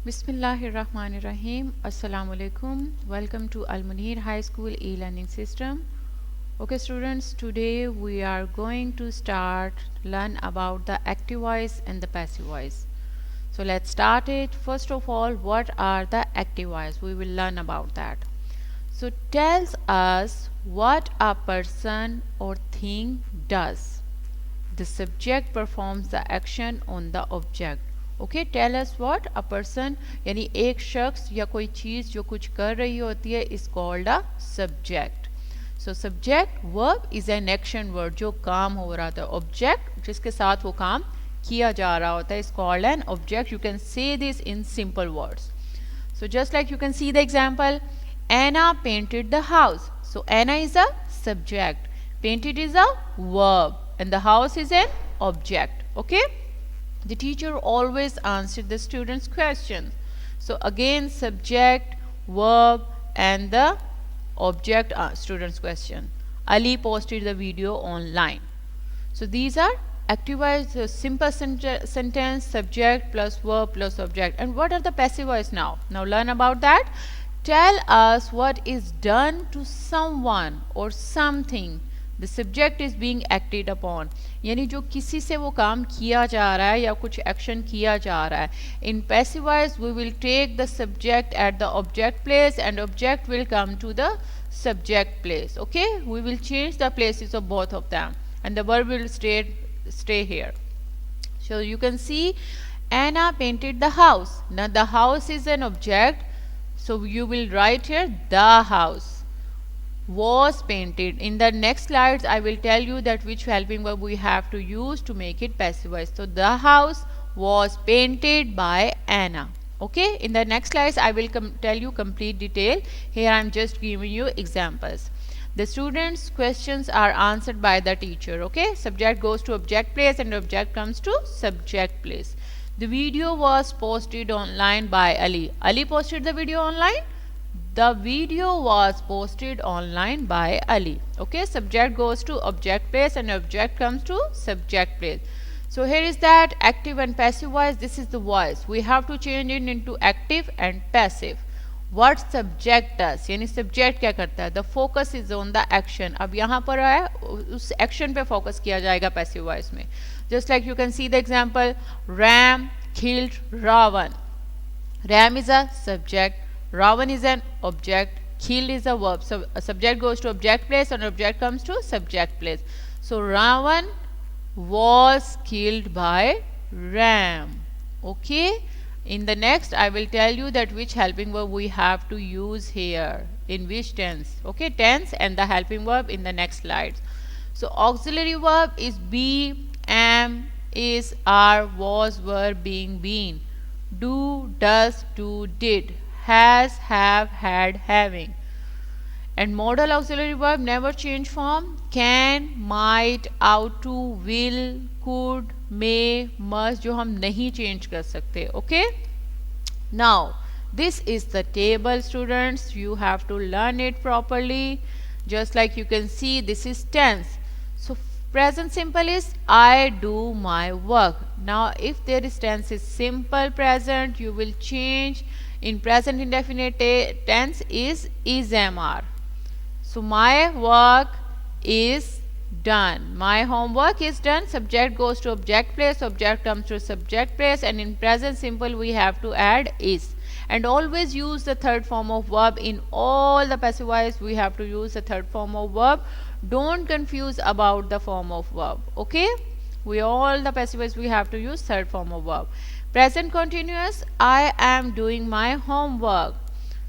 Bismillahirrahmanirrahim. Assalamu alaikum. Welcome to Al Munir High School e-learning system. Okay students, today we are going to learn about the active voice and the passive voice. So let's start it. First of all, what are the active voice? We will learn about that. So tells us what a person or thing does. The subject performs the action on the object. Okay tell us what a person यानी एक शख्स या कोई चीज़ जो कुछ कर रही होती है is called a subject. So subject verb is an action word जो काम हो रहा था. ऑब्जेक्ट जिसके साथ वो काम किया जा रहा होता है is called an object. You can say this in simple words. So just like you can see the example, Anna painted the house. So Anna is a subject, painted is a verb, and the house is an object. Okay, the teacher always answered the students questions. So again subject, verb, and the object students question. Ali posted the video online. So these are active voice, simple sentence, subject plus verb plus object. And what are the passive voice now? Now learn about that. Tell us what is done to someone or something. The subject is being acted upon. यानी जो किसी से वो काम किया जा रहा है या कुछ एक्शन किया जा रहा है. In passive voice we will take the subject at the object place and object will come to the subject place. Okay, we will change the places of both of them and the verb will stay here. So you can see Anna painted the house. Now the house is an object, so you will write here the house was painted. In the next slides I will tell you that which helping verb we have to use to make it passive voice. So the house was painted by Anna. Okay, in the next slides I will tell you complete detail. Here I am just giving you examples. The students questions are answered by the teacher. Okay, subject goes to object place and object comes to subject place. The video was posted online by Ali. Ali posted the video online. The video was posted online by Ali. Okay, subject goes to object place and object comes to subject place. So here is that active and passive voice. This is the voice. We have to change it into active and passive. What subject does, यानी subject क्या करता है. The focus is on the action. अब यहाँ पर है उस action पे focus किया जाएगा passive voice में. Just like you can see the example, Ram killed Ravan. Ram is a subject, Ravan is an object, killed is a verb. So a subject goes to object place and object comes to subject place. So Ravan was killed by Ram. Okay. In the next I will tell you that which helping verb we have to use here, in which tense. Okay, tense and the helping verb in the next slides. So auxiliary verb is be, am, is, are, was, were, being, been. Do, does, do, did. Has, have, had, having. And modal auxiliary verb never change form. Can, might, ought to, will, could, may, must, जो हम नहीं change कर सकते. Okay. Now this is the table students. You have to learn it properly. Just like you can see, this is tense. So present simple is I do my work. Now if there is tense is simple present, you will change. In present indefinite tense is am. So my work is done. My homework is done. Subject goes to object place, object comes to subject place, and in present simple we have to add is. And always use the third form of verb. In all the passive voice we have to use the third form of verb. Don't confuse about the form of verb. Okay, we all the passive voice we have to use third form of verb. Present continuous, I am doing my homework.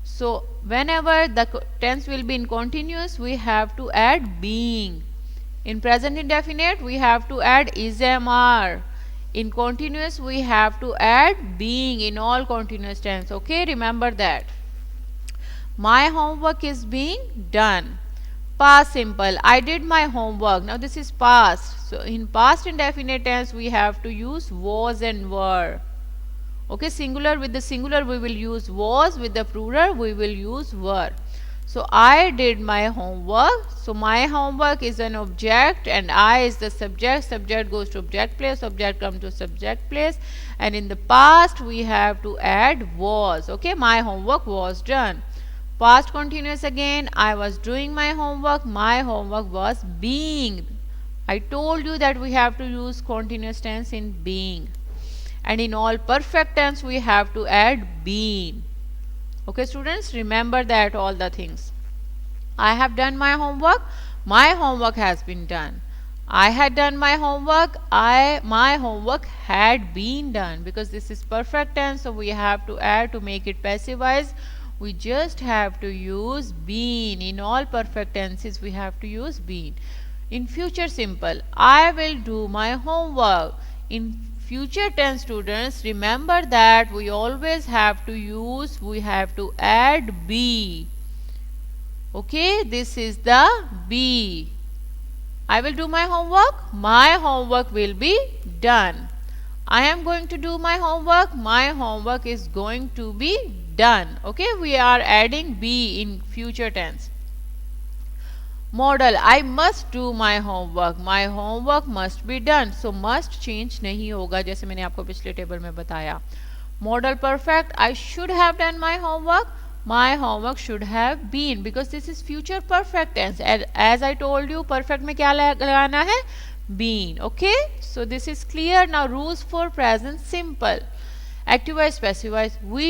So whenever the tense will be in continuous, we have to add being. In present indefinite, we have to add is, am, are. In continuous, we have to add being in all continuous tense. Okay, remember that. My homework is being done. Past simple, I did my homework. Now this is past. So in past indefinite tense, we have to use was and were. Okay, singular with the singular we will use was, with the plural we will use were. So I did my homework. So my homework is an object and I is the subject. Subject goes to object place, object comes to subject place, and in the past we have to add was. Okay, my homework was done. Past continuous again, I was doing my homework was being. I told you that we have to use continuous tense in being, and in all perfect tense we have to add been. Okay students, remember that all the things. I have done my homework has been done. I had done my homework, my homework had been done, because this is perfect tense, so we have to add to make it passive voice. We just have to use been. In all perfect tenses we have to use been. In future simple, I will do my homework. In future tense students, remember that we always have to add be. Okay, this is the be. I will do my homework will be done. I am going to do my homework is going to be done. Okay, we are adding be in future tense. Modal, I must do my homework must be done. So must change नहीं होगा, जैसे मैंने आपको पिछले table में बताया. Modal perfect, I should have done my homework should have been, because this is future perfect tense, and as I told you perfect में क्या लगाना है, been. Okay, so this is clear. Now rules for present simple. Active voice, passive voice, we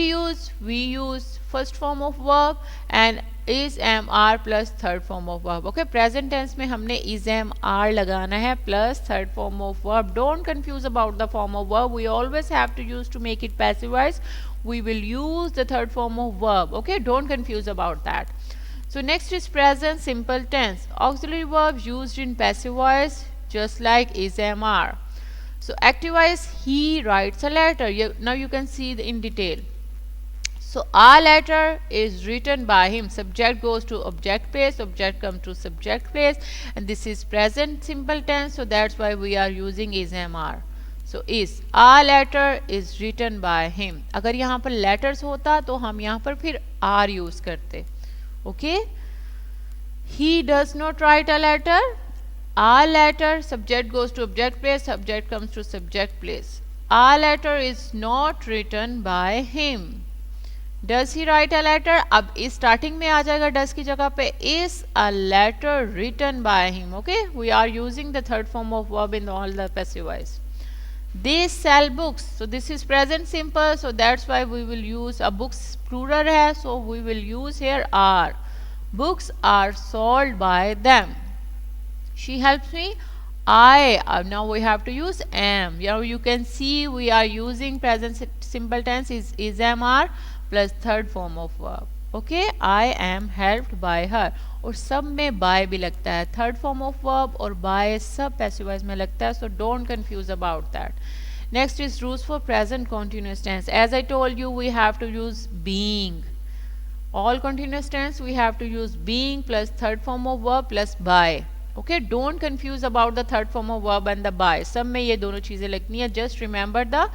use first form of verb and is am are plus third form of verb. Okay, present tense में हमने is am are लगाना है plus third form of verb. Don't confuse about the form of verb. We always have to use to make it passive voice. We will use the third form of verb. Okay, don't confuse about that. So next is present simple tense. Auxiliary verbs used in passive voice just like is am are. So active voice, he writes a letter. Now you can see in detail. So a letter is written by him. Subject goes to object place, object comes to subject place, and this is present simple tense, so that's why we are using is am are. So is a letter is written by him. अगर यहाँ पर letters होता तो हम यहाँ पर फिर are use करते. Okay, he does not write a letter. A letter, subject goes to object place, subject comes to subject place. A letter is not written by him. Does he write a letter? अब इस starting में आ जाएगा does की जगह पे. Is a letter written by him. Okay, we are using the third form of verb in all the passive voice. They sell books. So this is present simple, so that's why we will use a books plural है, so we will use here are. Books are sold by them. She helps me. Now we have to use am. Now you can see we are using present simple tense is am are plus third form of verb. Okay, I am helped by her. और सब में by भी लगता है. Third form of verb और by सब passive voice में लगता है. So don't confuse about that. Next is rules for present continuous tense. As I told you, we have to use being. All continuous tense we have to use being plus third form of verb plus by. Okay, don't confuse about the third form of verb and the by. सब में ये दोनों चीजें लगनी है. Just remember the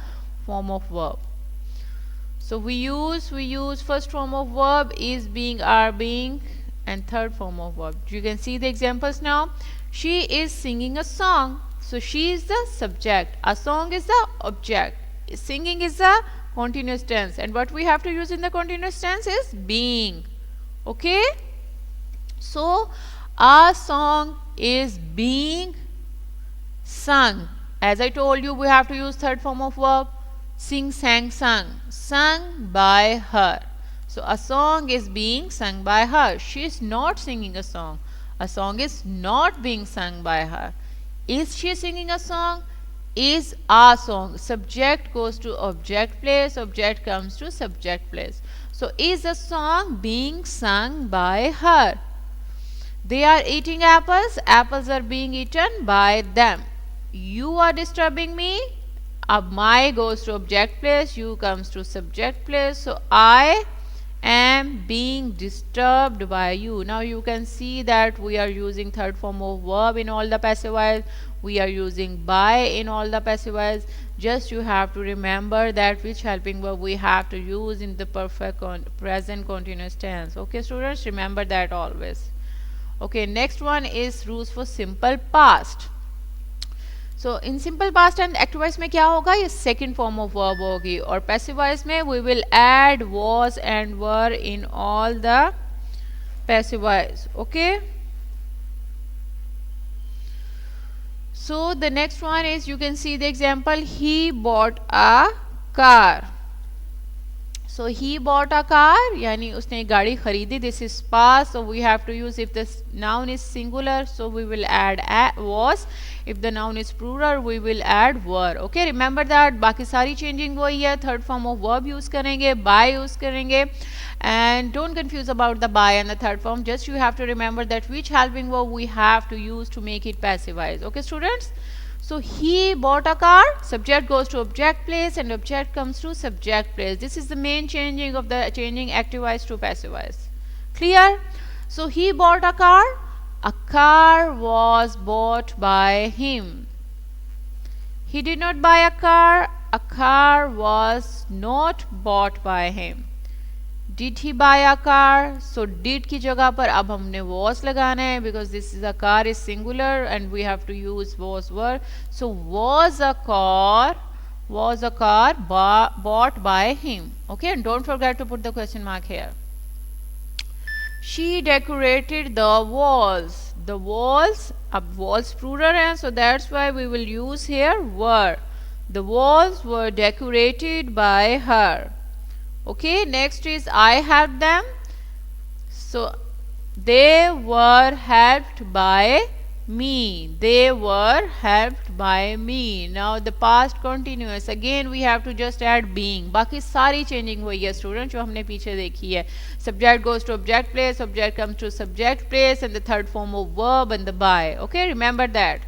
form of verb. So we use first form of verb is being, are being, and third form of verb. You can see the examples now. She is singing a song. So she is the subject. A song is the object. Singing is the continuous tense. And what we have to use in the continuous tense is being. Okay? So a song is being sung. As I told you, we have to use third form of verb. Sing, sang, sung. Sung by her. So a song is being sung by her. She is not singing a song. A song is not being sung by her. Is she singing a song? Is a song. Subject goes to object place. Object comes to subject place. So is a song being sung by her? They are eating apples. Apples are being eaten by them. You are disturbing me. Ab my goes to object place. You comes to subject place. So I am being disturbed by you. Now you can see that we are using third form of verb in all the passive voice. We are using by in all the passive voice. just you have to remember that which helping verb we have to use in the present continuous tense. Okay students, remember that always. Okay, next one is rules for simple past. So in simple past and active voice में क्या होगा, ये second form of verb होगी, और passive voice में we will add was and were in all the passive voice. Okay, so the next one is, you can see the example, he bought a car. So he bought a car, यानी उसने एक गाड़ी खरीदी. This is past, so we have to use, if the noun is singular, so we will add was. If the noun is plural, we will add were. Okay, remember that. बाकी सारी changing वही है. Third form of verb use करेंगे, by use करेंगे, and don't confuse about the by and the third form. Just you have to remember that which helping verb we have to use to make it passive voice. Okay, students. So he bought a car, subject goes to object place and object comes to subject place. This is the main changing of the changing active voice to passive voice. Clear? So he bought a car. A car was bought by him. He did not buy a car. A car was not bought by him. Did he buy a car? So did की जगह पर अब हमने was लगाना है, because this is a car is singular and we have to use was were. So was a car bought by him. Okay, and don't forget to put the question mark here. She decorated the walls. The walls, अब walls plural है, so that's why we will use here were. The walls were decorated by her. Okay, next is I helped them. So they were helped by me. They were helped by me. Now the past continuous, again we have to just add being. बाकी सारी changing हुई है student जो हमने पीछे देखी है. Subject goes to object place, object comes to subject place, and the third form of verb and the by. Okay, remember that.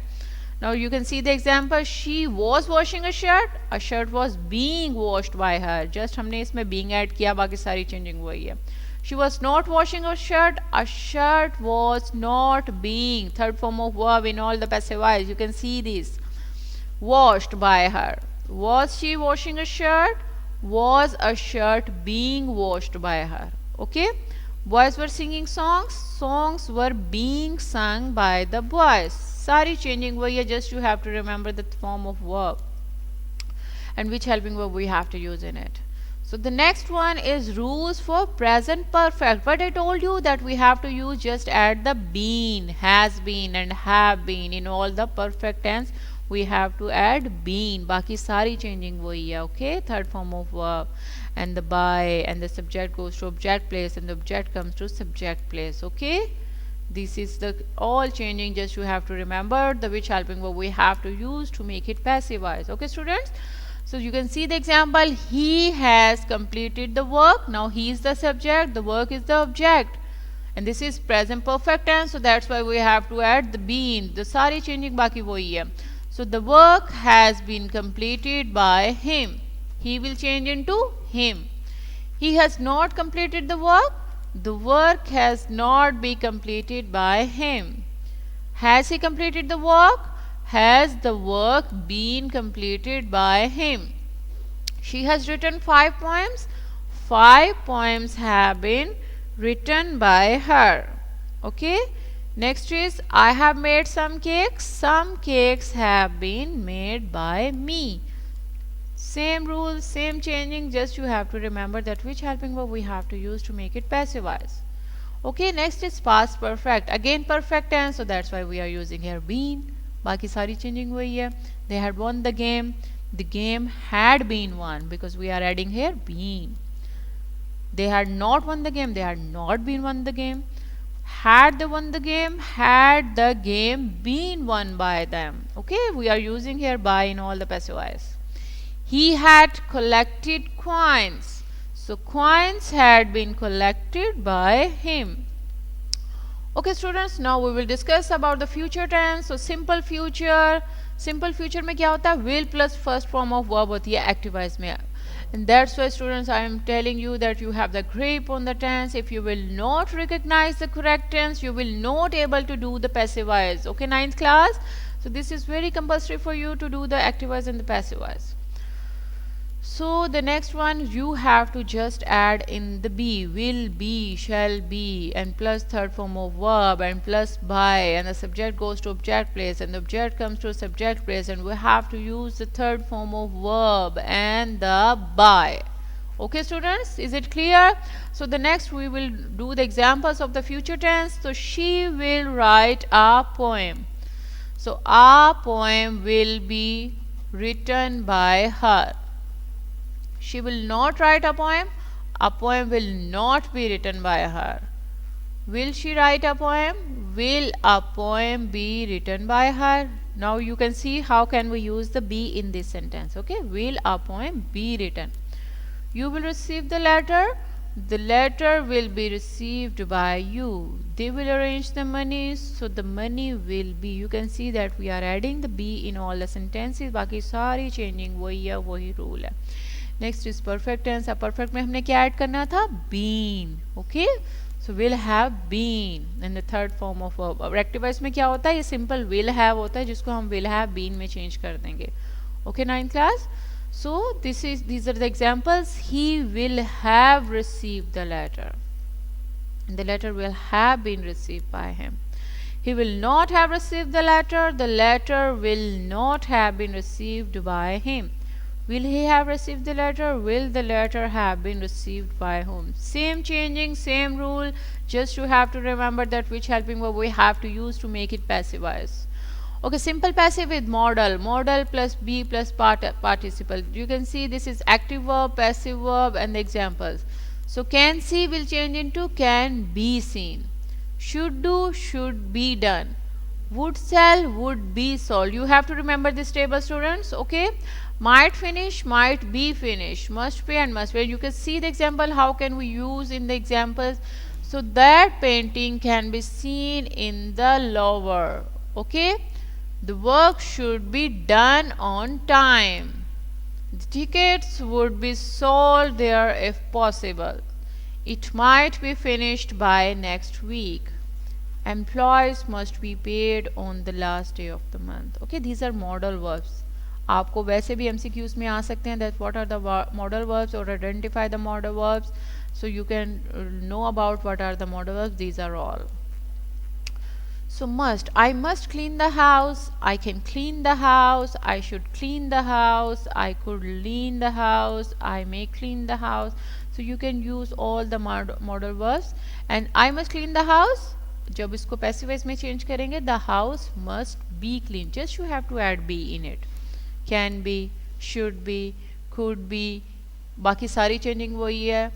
Now you can see the example. She was washing a shirt. A shirt was being washed by her. Just हमने इसमें being add किया, बाकी सारी changing वही है. She was not washing a shirt. A shirt was not being. Third form of verb in all the passive voice. You can see this. Washed by her. Was she washing a shirt? Was a shirt being washed by her? Okay. Boys were singing songs. Songs were being sung by the boys. Sari changing वही है, just you have to remember the form of verb and which helping verb we have to use in it. So the next one is rules for present perfect. But I told you that we have to use, just add the been, has been and have been. In all the perfect tense we have to add been. बाकी सारी changing वही है. Okay, third form of verb and the by, and the subject goes to object place and the object comes to subject place. Okay, this is the all changing, just you have to remember the which helping verb we have to use to make it passive voice. Okay students, so you can see the example. He has completed the work. Now he is the subject, the work is the object, and this is present perfect tense, so that's why we have to add the been. The sari changing बाकी वही है. So the work has been completed by him. He will change into him. He has not completed the work. The work has not been completed by him. Has he completed the work? Has the work been completed by him? She has written 5 poems. 5 poems have been written by her. Okay. Next is, I have made some cakes. Some cakes have been made by me. Same rules, same changing, just you have to remember that which helping verb we have to use to make it passive voice. Okay, next is past perfect. Again perfect tense, so that's why we are using here been. बाकी सारी changing वही है. They had won the game. The game had been won, because we are adding here been. They had not won the game. They had not been won the game. Had they won the game? Had the game been won by them? Okay, we are using here by in all the passive voice. He had collected coins. So coins had been collected by him. Okay students, now we will discuss about the future tense. So simple future में क्या होता है? Will plus first form of verb होती है active voice में. And that's why students, I am telling you that you have the grip on the tense. If you will not recognize the correct tense, you will not able to do the passive voice. Okay, 9th class. So this is very compulsory for you to do the active voice and the passive voice. So the next one, you have to just add in the be, will be, shall be, and plus third form of verb, and plus by, and the subject goes to object place, and the object comes to subject place, and we have to use the third form of verb and the by. Okay students, is it clear? So the next we will do the examples of the future tense. So she will write a poem. So a poem will be written by her. She will not write a poem. A poem will not be written by her. Will she write a poem? Will a poem be written by her? Now you can see how can we use the be in this sentence. Okay, will a poem be written? You will receive the letter. The letter will be received by you. They will arrange the money, so the money will be. You can see that we are adding the be in all the sentences. बाकी सारी changing वही है, वही rule है. Next is perfect tense. अब perfect में हमने क्या ऐड करना था? Been. Okay? So will have been in the third form of verb. अब rectifies में क्या होता है? ये simple will have होता है जिसको हम will have been में change कर देंगे. Okay, 9th class? So these are the examples. He will have received the letter. The letter will have been received by him. He will not have received the letter. The letter will not have been received by him. Will he have received the letter? Will the letter have been received by whom? Same changing, same rule. Just you have to remember that which helping verb we have to use to make it passive voice. Okay, simple passive with modal. Modal plus be plus participle. You can see this is active verb, passive verb, and the examples. So can see will change into can be seen. Should do, should be done. Would sell, would be sold. You have to remember this table, students. Okay. Might finish, might be finished. Must be and must be. You can see the example. How can we use in the examples? So that painting can be seen in the Louvre. Okay. The work should be done on time. The tickets would be sold there if possible. It might be finished by next week. Employees must be paid on the last day of the month. Okay, these are modal verbs. आपको वैसे भी MCQs में आ सकते हैं that what are the modal verbs or identify the modal verbs. So you can know about what are the modal verbs. These are all. So must, I must clean the house, I can clean the house, I should clean the house, I could clean the house, I may clean the house. So you can use all the modal verbs. And I must clean the house, जब इसको passive voice में change करेंगे, the house must be clean. Just you have to add be in it. Can be, should be, could be, बाकी सारी changing वही है.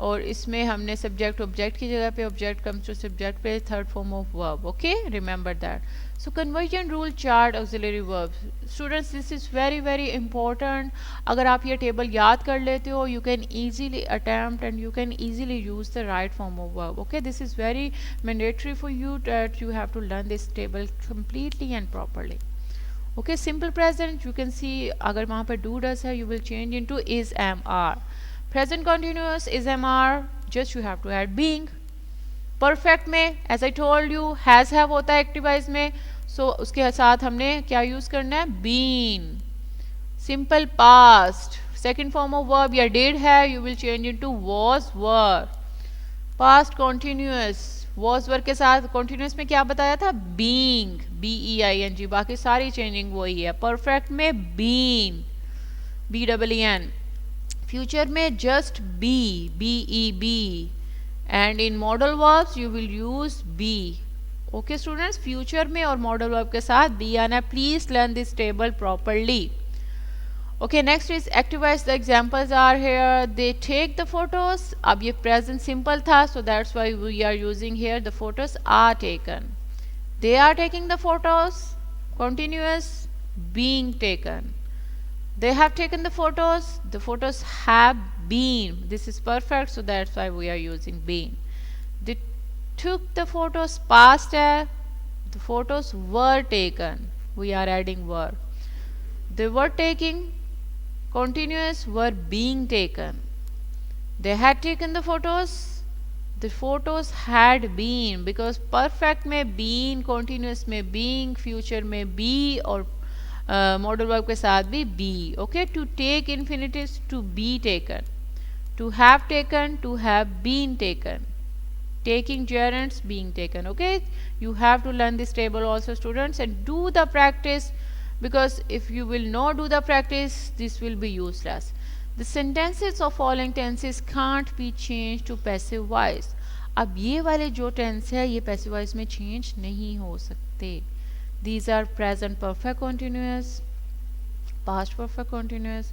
और इसमें हमने सब्जेक्ट ऑब्जेक्ट की जगह पे ऑब्जेक्ट कम्स टू सब्जेक्ट पे third form of verb. Okay, remember that. So conversion rule chart auxiliary verb. Students, this is very very important. अगर आप ये टेबल याद कर लेते हो, you can easily attempt and you can easily use the right form of verb. Okay, this is very mandatory for you that you have to learn this table completely and properly. Okay, simple present, you can see अगर वहाँ पर do does है, you will change into is am are. Present continuous is MR, just you have to add being. Perfect में as I told you has have होता है active voice में, so उसके साथ हमने क्या use करना है? been. Simple past, second form of verb या did है, you will change into was were. Past continuous, was were के साथ continuous में क्या बताया था? being, B-E-I-N-G. बाकी सारी changing वही है. Perfect में been, B-E-E-N. Future में just be, B-E-B. And in modal verbs you will use be. Okay students, future में और modal verb के साथ be आना. Please learn this table properly. Okay, next is active voice. The examples are here. They take the photos. अब ये present simple था, so that's why we are using here the photos are taken. They are taking the photos. Continuous, being taken. They have taken the photos. The photos have been. This is perfect, so that's why we are using been. They took the photos, past tense. The photos were taken. We are adding were. They were taking. Continuous, were being taken. They had taken the photos. The photos had been, because perfect में been, continuous में being, future में be और modal verb के साथ भी be. Okay, to take infinitives to be taken, to have taken, to have been taken, taking gerunds, being taken. Okay, you have to learn this table also, students, and do the practice, because if you will not do the practice, this will be useless. The sentences of following tenses can't be changed to passive voice. अब ये वाले जो tense है ये passive voice में change नहीं हो सकते. These are present perfect continuous, past perfect continuous,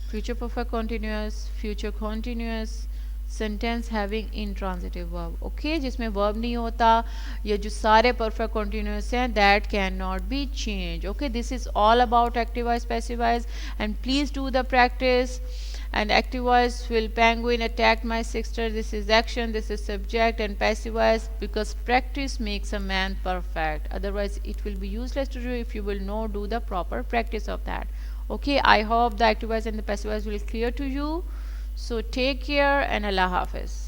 future perfect continuous, future continuous, sentence having intransitive verb. Okay, जिसमें verb नहीं होता, ये जो सारे perfect continuous हैं, that cannot be changed. Okay, this is all about active voice, passive voice, and please do the practice. And active voice will penguin attacked my sister. This is action, this is subject, and passive voice because practice makes a man perfect. Otherwise, it will be useless to do if you will not do the proper practice of that. Okay, I hope the active voice and the passive voice will clear to you. So take care and Allah Hafiz.